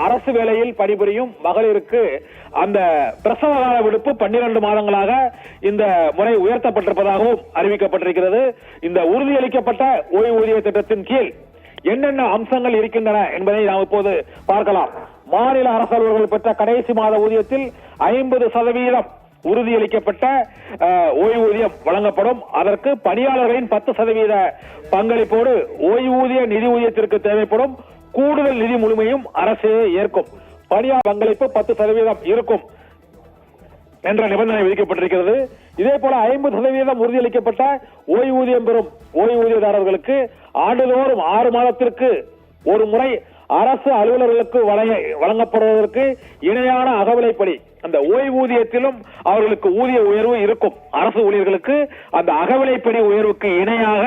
அரசு வேலையில் பணிபுரியும் மகளிருக்கு அந்த பிரசவ கால விடுப்பு 12 மாதங்களாக இந்த முறை உயர்த்தப்பட்டிருப்பதாகவும் அறிவிக்கப்பட்டிருக்கிறது. இந்த உறுதியளிக்கப்பட்ட ஓய்வூதிய திட்டத்தின் கீழ் என்னென்ன அம்சங்கள் இருக்கின்றன என்பதை நாம் இப்போது பார்க்கலாம். மாநில அரசு அலுவலர்கள் பெற்ற கடைசி மாத ஊதியத்தில் 50% உறுதியளிக்கப்பட்ட ஓய்வூதியம் வழங்கப்படும். அதற்கு பணியாளர்களின் 10% பங்களிப்போடு ஓய்வூதிய நிதி ஊதியத்திற்கு தேவைப்படும் கூடுதல் நிதி முழுமையும் அரசே ஏற்கும். பணியாளர் பங்களிப்பு 10% இருக்கும் என்ற நிபந்தனை விதிக்கப்பட்டிருக்கிறது. இதே போல 50% உறுதியளிக்கப்பட்ட ஓய்வூதியம் பெறும் ஓய்வூதியதாரர்களுக்கு ஆண்டுதோறும் 6 மாதத்திற்கு ஒரு முறை அரசு அலுவலர்களுக்கு வழங்கப்படுவதற்கு இணையான அகவிலைப்படி அந்த ஓய்வூதியத்திலும் அவர்களுக்கு ஊதிய உயர்வு இருக்கும். அரசு ஊழியர்களுக்கு அந்த அகவிலைப்படி உயர்வுக்கு இணையாக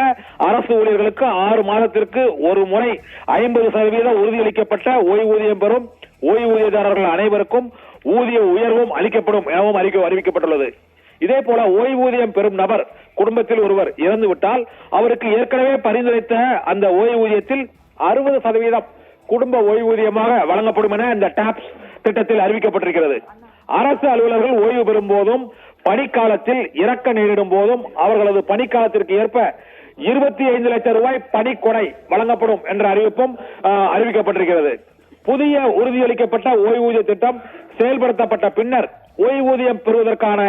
அரசு ஊழியர்களுக்கு 6 மாதத்திற்கு ஒரு முறை 50% உறுதியளிக்கப்பட்ட ஓய்வூதியம் பெறும் ஓய்வூதியதாரர்கள் அனைவருக்கும் ஊதிய உயர்வும் அளிக்கப்படும் எனவும் அறிவிக்கப்பட்டுள்ளது. இதே போல ஓய்வூதியம் பெறும் நபர் குடும்பத்தில் ஒருவர் இறந்துவிட்டால் அவருக்கு ஏற்கனவே பரிந்துரைத்த அந்த ஓய்வூதியத்தில் 60% குடும்ப ஓய்வூதியமாக வழங்கப்படும் என இந்த டாப்ஸ் திட்டத்தில் அறிவிக்கப்பட்டிருக்கிறது. அரசு அலுவலர்கள் ஓய்வு பெறும் போதும் பணிக்காலத்தில் இறக்க நேரிடும் போதும் அவர்களது பணிக்காலத்திற்கு ஏற்ப 25 லட்சம் ரூபாய் பணிக்கொடை வழங்கப்படும் என்ற அறிவிப்பும் அறிவிக்கப்பட்டிருக்கிறது. புதிய உறுதியளிக்கப்பட்ட ஓய்வூதிய திட்டம் செயல்படுத்தப்பட்ட பின்னர் ஓய்வூதியம் பெறுவதற்கான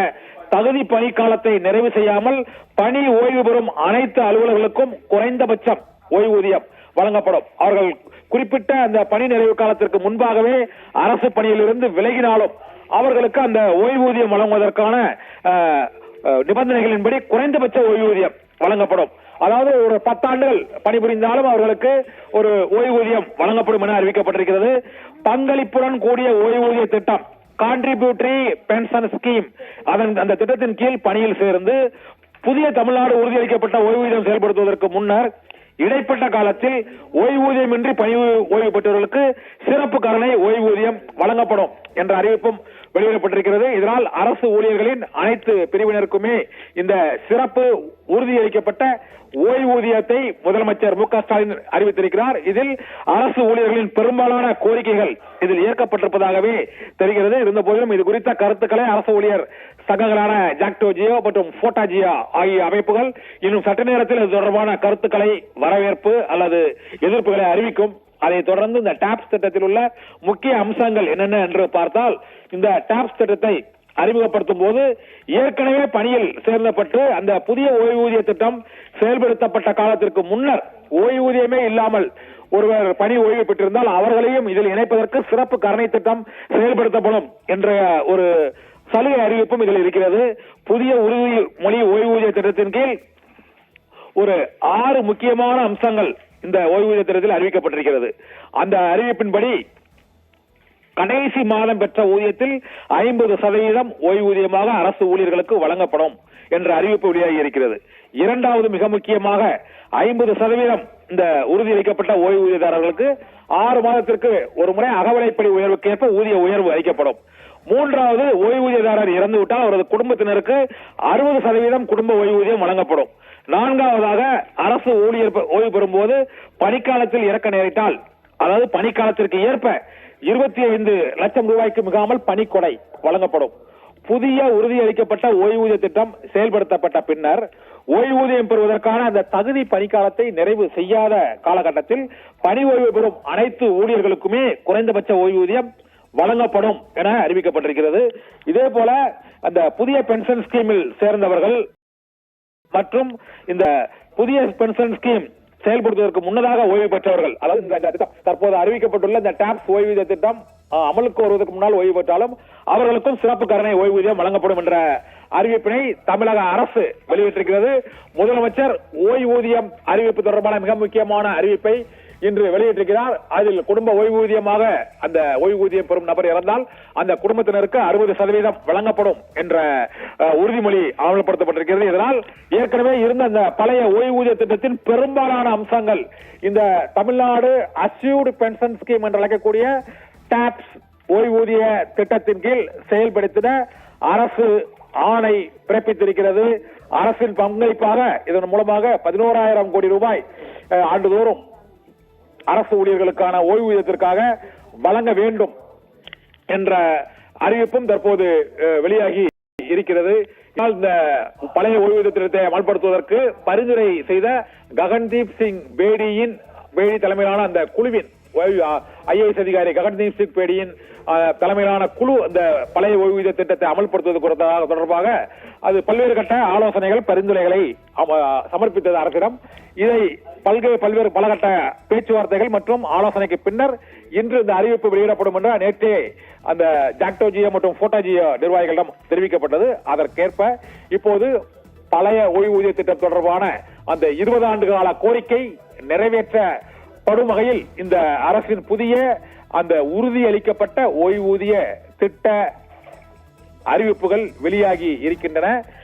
தகுதி பணிக்காலத்தை நிறைவு செய்யாமல் பணி ஓய்வு பெறும் அனைத்து அலுவலர்களுக்கும் குறைந்தபட்சம் ஓய்வூதியம் வழங்கப்படும். அவர்கள் குறிப்பிட்ட அந்த பணி நிறைவு காலத்திற்கு முன்பாகவே அரசு பணியிலிருந்து விலகினாலும் அவர்களுக்கு அந்த ஓய்வூதியம் வழங்குவதற்கான நிபந்தனைகளின்படி குறைந்தபட்ச ஓய்வூதியம் வழங்கப்படும். அதாவது ஒரு 10 ஆண்டுகள் பணிபுரிந்தாலும் அவர்களுக்கு ஒரு ஓய்வூதியம் வழங்கப்படும் என அறிவிக்கப்பட்டிருக்கிறது. பங்களிப்புடன் கூடிய ஓய்வூதிய திட்டம் கான்ட்ரிபியூட்டரி பென்ஷன் ஸ்கீம் அந்த திட்டத்தின் கீழ் பணியில் சேர்ந்து புதிய தமிழ்நாடு உறுதியளிக்கப்பட்ட ஓய்வூதியம் செயல்படுத்துவதற்கு முன்னர் இடைப்பட்ட காலத்தில் ஓய்வூதியமின்றி பணி ஓய்வு பெற்றவர்களுக்கு சிறப்பு கருணை ஓய்வூதியம் வழங்கப்படும் என்ற அறிவிப்பும் வெளியிடப்பட்டிருக்கிறது. இதனால் அரசு ஊழியர்களின் அனைத்து பிரிவினருக்குமே இந்த சிறப்பு உறுதியளிக்கப்பட்ட ஓய்வூதியத்தை முதலமைச்சர் மு க ஸ்டாலின் அறிவித்திருக்கிறார். இதில் அரசு ஊழியர்களின் பெரும்பாலான கோரிக்கைகள் இதில் ஏற்கப்பட்டிருப்பதாகவே தெரிகிறது. இருந்த போதிலும் இது குறித்த கருத்துக்களை அரசு ஊழியர் சங்கங்களான ஜாக்டோ ஜியோ மற்றும் போட்டா ஜியோ ஆகிய அமைப்புகள் இன்னும் சற்று நேரத்தில் இது தொடர்பான கருத்துக்களை வரவேற்பு அல்லது எதிர்ப்புகளை அறிவிக்கும். அதைத் தொடர்ந்து இந்த டாப்ஸ் திட்டத்தில் உள்ள முக்கிய அம்சங்கள் என்னென்ன என்று பார்த்தால், இந்த டாப்ஸ் திட்டத்தை அறிமுகப்படுத்தும் போது ஏற்கனவே பணியில் சேர்ந்தப்பட்டு அந்த புதிய ஓய்வூதிய திட்டம் செயல்படுத்தப்பட்ட காலத்திற்கு முன்னர் ஓய்வூதியமே இல்லாமல் ஒருவர் பணி ஓய்வு பெற்றிருந்தால் அவர்களையும் இதில் இணைப்பதற்கு சிறப்பு கருணை திட்டம் செயல்படுத்தப்படும் என்ற ஒரு சலுகை அறிவிப்பும் இதில் இருக்கிறது. புதிய உறுதிமொழி ஓய்வூதிய திட்டத்தின் கீழ் ஒரு 6 முக்கியமான அம்சங்கள் இந்த ஓய்வூதிய திட்டத்தில் அறிவிக்கப்பட்டிருக்கிறது. அந்த அறிவிப்பின்படி கடைசி மாதம் பெற்ற ஊதியத்தில் 50% ஓய்வூதியமாக அரசு ஊழியர்களுக்கு வழங்கப்படும் என்ற அறிவிப்பு வெளியாகி இருக்கிறது. இரண்டாவது மிக முக்கியமாக 50% இந்த உறுதியளிக்கப்பட்ட ஓய்வூதியதாரர்களுக்கு 6 மாதத்திற்கு ஒரு முறை அகவிலைப்படி உயர்வுக்கேற்ப ஊதிய உயர்வு அளிக்கப்படும். மூன்றாவது, ஓய்வூதியதாரர் இறந்துவிட்டால் அவரது குடும்பத்தினருக்கு 60% குடும்ப ஓய்வூதியம் வழங்கப்படும். நான்காவதாக, அரசு ஊழியர் ஓய்வு பெறும்போது பணிக்காலத்தில் இறக்க நேரிட்டால் அதாவது பணிக்காலத்திற்கு ஏற்ப 25 லட்சம் ரூபாய்க்கு மிகாமல் பணிக்கொடை வழங்கப்படும். புதிய உறுதியளிக்கப்பட்ட ஓய்வூதிய திட்டம் செயல்படுத்தப்பட்ட பின்னர் ஓய்வூதியம் பெறுவதற்கான அந்த தகுதி பணிக்காலத்தை நிறைவு செய்யாத காலகட்டத்தில் பணி ஓய்வு பெறும் அனைத்து ஊழியர்களுக்குமே குறைந்தபட்ச ஓய்வூதியம் வழங்கப்படும் என அறிவிக்கப்பட்டிருக்கிறது. இதே போல அந்த புதிய பென்ஷன் ஸ்கீமில் சேர்ந்தவர்கள் மற்றும் இந்த புதிய பென்ஷன் ஸ்கீம் செயல்படுத்துவதற்கு முன்னதாக ஓய்வு பெற்றவர்கள், அதாவது தற்போது அறிவிக்கப்பட்டுள்ள இந்த டாப்ஸ் ஓய்வூதிய திட்டம் அமலுக்கு வருவதற்கு முன்னால் ஓய்வு பெற்றாலும் அவர்களுக்கும் சிறப்பு கருணை ஓய்வூதியம் வழங்கப்படும் என்ற அறிவிப்பினை தமிழக அரசு வெளியிட்டிருக்கிறது. முதலமைச்சர் ஓய்வூதியம் அறிவிப்பு தொடர்பான மிக முக்கியமான அறிவிப்பை இன்று வெளியிட்டிருக்கிறார். அதில் குடும்ப ஓய்வூதியமாக அந்த ஓய்வூதியம் பெறும் நபர் இறந்தால் அந்த குடும்பத்தினருக்கு 60% வழங்கப்படும் என்ற உறுதிமொழி அமல்படுத்தப்பட்டிருக்கிறது. இதனால் ஏற்கனவே இருந்த அந்த பழைய ஓய்வூதிய திட்டத்தின் பெரும்பாலான அம்சங்கள் இந்த தமிழ்நாடு அஷ்யூர்டு பென்ஷன் ஸ்கீம் என்று அழைக்கக்கூடிய டாப்ஸ் ஓய்வூதிய திட்டத்தின் கீழ் செயல்படுத்தின அரசு ஆணை பிறப்பித்திருக்கிறது. அரசின் பங்களிப்பாக இதன் மூலமாக 11,000 கோடி ரூபாய் ஆண்டுதோறும் அரசு ஊழியர்களுக்கான ஓய்வூதியத்திற்காக வழங்க வேண்டும் என்ற அறிவிப்பும் தற்போது வெளியாகி இருக்கிறது. இந்த பழைய ஓய்வூதிய திட்டத்தை அமல்படுத்துவதற்கு பரிந்துரை செய்த ககன்தீப் சிங் பேடி தலைமையிலான அந்த குழுவின் IAS அதிகாரி ககன்தீப் சிங் பேடியின் தலைமையிலான குழு அந்த பழைய ஓய்வூதிய திட்டத்தை அமல்படுத்துவது தொடர்பாக அது பல்வேறு கட்ட ஆலோசனைகள் பரிந்துரைகளை சமர்ப்பித்தது அரசிடம். இதை பல்வேறு பலகட்ட பேச்சுவார்த்தைகள் மற்றும் ஆலோசனைக்கு பின்னர் இன்று இந்த அறிவிப்பு வெளியிடப்படும் என்று நேற்றே அந்த ஜாக்டோஜியோ மற்றும் போட்டாஜியோ நிர்வாகிகளிடம் தெரிவிக்கப்பட்டது. அதற்கேற்ப இப்போது பழைய ஓய்வூதிய திட்டம் தொடர்பான அந்த 20 ஆண்டு கால கோரிக்கை நிறைவேற்றப்படும் வகையில் இந்த அரசின் புதிய அந்த உறுதியளிக்கப்பட்ட ஓய்வூதிய திட்ட அறிவிப்புகள் வெளியாகி இருக்கின்றன.